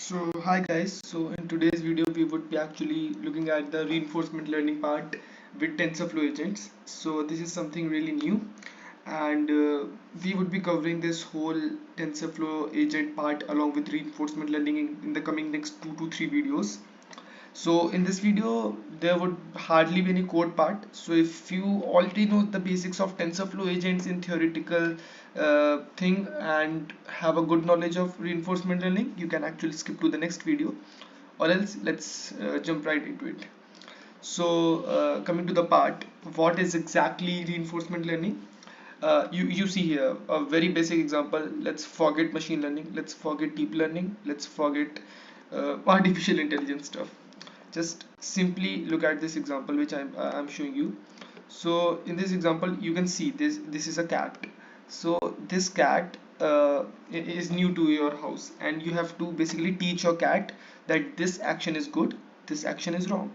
So hi guys, so in today's video we would be actually looking at the reinforcement learning part with TensorFlow agents. So this is something really new, and we would be covering this whole TensorFlow agent part along with reinforcement learning in the coming next 2 to 3 videos. So in this video there would hardly be any code part. So if you already know the basics of TensorFlow agents in theoretical thing and have a good knowledge of reinforcement learning, you can actually skip to the next video, or else let's jump right into it. So coming to the part, what is exactly reinforcement learning? You see here a very basic example. Let's forget machine learning, let's forget deep learning, let's forget artificial intelligence stuff. Just simply look at this example which I'm showing you. So in this example you can see this is a cat. So this cat is new to your house, and you have to basically teach your cat that this action is good, this action is wrong.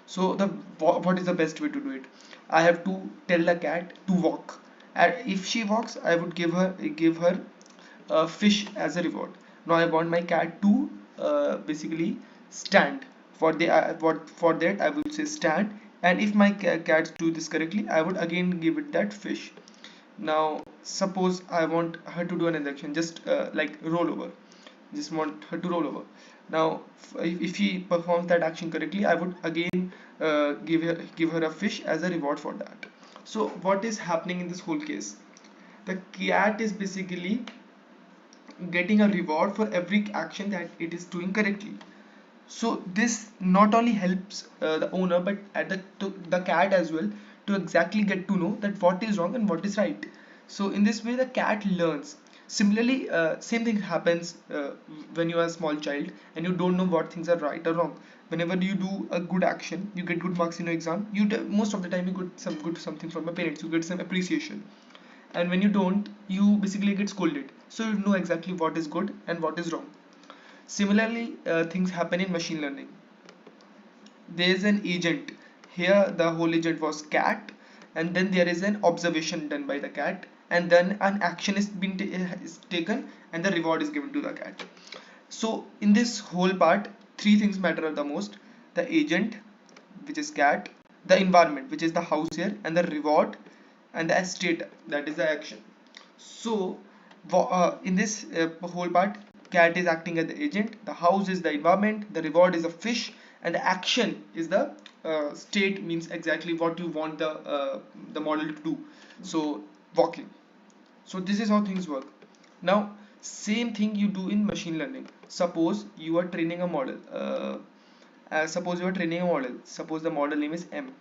So what is the best way to do it? I have to tell the cat to walk, and if she walks I would give her a fish as a reward. Now I want my cat to basically stand. For that I will say stand, and if my cats do this correctly I would again give it that fish. Now suppose I want her to do an action, just like roll over, just want her to roll over. Now if she performs that action correctly I would again give her a fish as a reward for that. So what is happening in this whole case? The cat is basically getting a reward for every action that it is doing correctly. So this not only helps the owner but at the cat as well, to exactly get to know that what is wrong and what is right. So in this way the cat learns. Similarly, same thing happens when you are a small child and you don't know what things are right or wrong. Whenever you do a good action, you get good marks in your exam. Most of the time you get some good something from your parents. You get some appreciation, and when you don't, you basically get scolded. So you know exactly what is good and what is wrong. Similarly, things happen in machine learning. There is an agent. Here the whole agent was cat, and then there is an observation done by the cat, and then an action is taken and the reward is given to the cat. So in this whole part, three things matter the most: the agent, which is cat, the environment, which is the house here, and the reward and the state, that is the action. So in this whole part, cat is acting as the agent, the house is the environment, the reward is a fish, and the action is the state, means exactly what you want the model to do. So walking. So this is how things work. Now same thing you do in machine learning. Suppose you are training a model. Suppose the model name is M.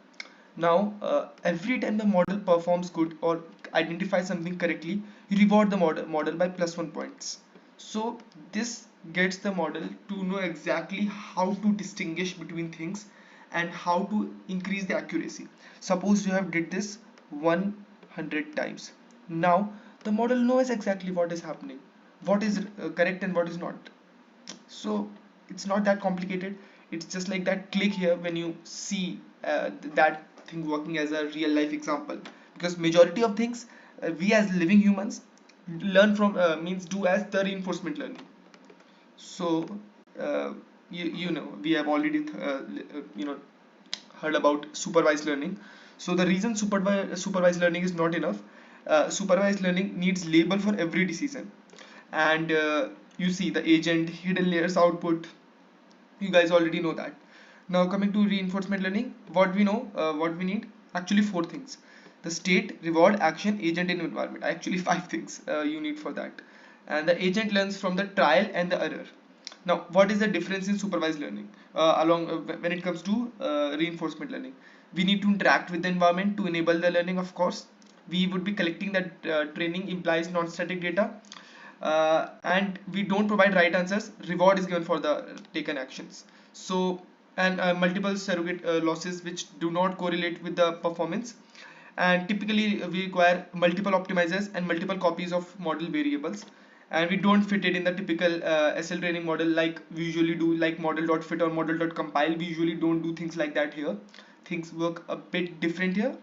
Now every time the model performs good or identifies something correctly, you reward the model by +1 points. So this gets the model to know exactly how to distinguish between things and how to increase the accuracy. Suppose you have did this 100 times. Now the model knows exactly what is happening, what is correct and what is not. So it's not that complicated. It's just like that click here when you see that thing working as a real life example, because majority of things we as living humans learn from, means do as the reinforcement learning. So uh, you know we have already heard about supervised learning. So the reason supervised learning is not enough, supervised learning needs label for every decision. And you see the agent, hidden layers, output, you guys already know that. Now coming to reinforcement learning, what we know, what we need, actually four things: the state, reward, action, agent, and environment. Actually five things you need for that. And the agent learns from the trial and the error. Now what is the difference in supervised learning along when it comes to reinforcement learning? We need to interact with the environment to enable the learning, of course. We would be collecting that training implies non-static data, and we don't provide right answers. Reward is given for the taken actions. So and multiple surrogate losses which do not correlate with the performance, and typically we require multiple optimizers and multiple copies of model variables, and we don't fit it in the typical SL training model like we usually do, like model.fit or model.compile. We usually don't do things like that here. Things work a bit different here,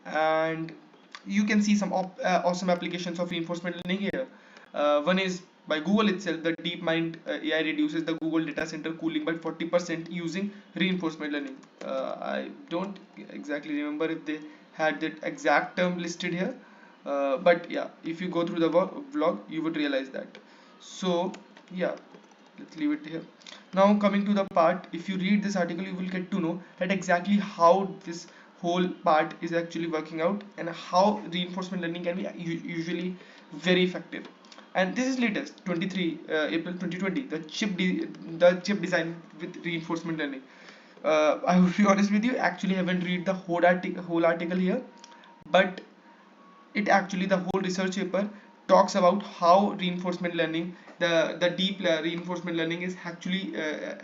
and you can see some awesome applications of reinforcement learning here. One is by Google itself, the DeepMind AI reduces the Google data center cooling by 40% using reinforcement learning. I don't exactly remember if they had that exact term listed here, but yeah, if you go through the vlog, you would realize that. So yeah, let's leave it here. Now coming to the part, if you read this article, you will get to know that exactly how this whole part is actually working out and how reinforcement learning can be usually very effective. And this is latest 23 April 2020, the chip design with reinforcement learning. I will be honest with you, actually haven't read the whole article here, but it actually, the whole research paper talks about how reinforcement learning, the deep reinforcement learning is actually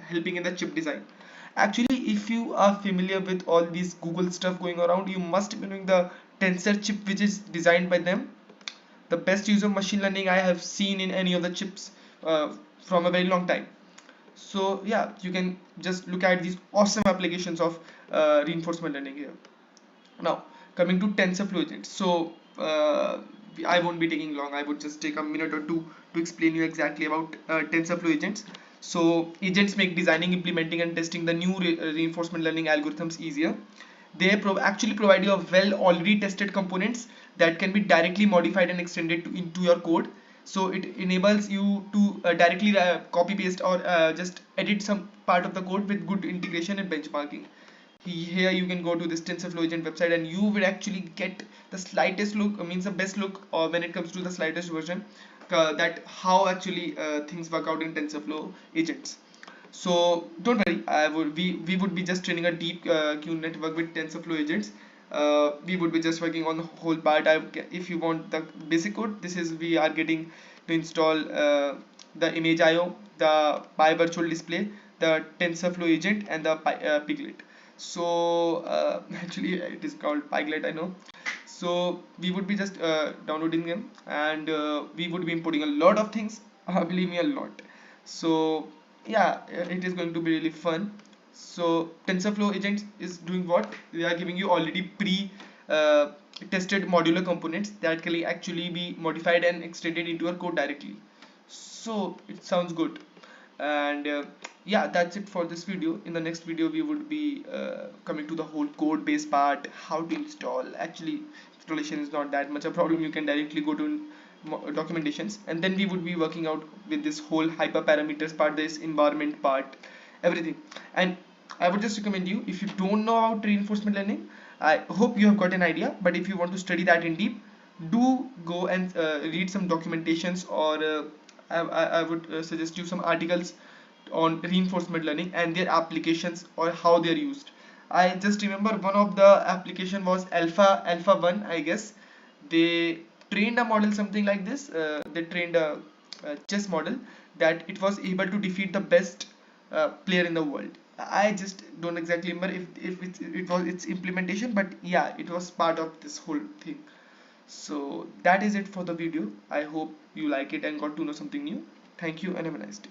helping in the chip design. Actually, if you are familiar with all these Google stuff going around, you must be knowing the tensor chip which is designed by them, the best use of machine learning I have seen in any of the chips from a very long time. So yeah, you can just look at these awesome applications of reinforcement learning here. Now, coming to TensorFlow agents. So, I won't be taking long. I would just take a minute or two to explain you exactly about TensorFlow agents. So, agents make designing, implementing, and testing the new reinforcement learning algorithms easier. They actually provide you a well already tested components that can be directly modified and extended into your code. So it enables you to directly copy paste or just edit some part of the code with good integration and benchmarking. Here you can go to this TensorFlow agent website and you will actually get the slightest look, means the best look, or when it comes to the slightest version, that how actually things work out in TensorFlow agents. So don't worry, we would be just training a deep Q network with TensorFlow agents. We would be just working on the whole part. If you want the basic code, this is we are getting to install the image IO, the Pi virtual display, the TensorFlow agent, and the Piglet. So actually it is called Piglet, I know. So we would be just downloading them, and we would be importing a lot of things. Believe me, a lot. So yeah, it is going to be really fun. So TensorFlow agents is doing what? They are giving you already pre tested modular components that can actually be modified and extended into your code directly. So it sounds good. And yeah, that's it for this video. In the next video we would be coming to the whole code base part, how to install. Actually, installation is not that much a problem. You can directly go to documentations, and then we would be working out with this whole hyperparameters part, this environment part, everything. And I would just recommend you, if you don't know about reinforcement learning, I hope you have got an idea, but if you want to study that in deep, do go and read some documentations, or I would suggest you some articles on reinforcement learning and their applications or how they are used. I just remember one of the application was alpha 1, I guess. They trained a model something like this. They trained a chess model that it was able to defeat the best player in the world. I just don't exactly remember if it was its implementation, but yeah, it was part of this whole thing. So that is it for the video. I hope you like it and got to know something new. Thank you and have a nice day.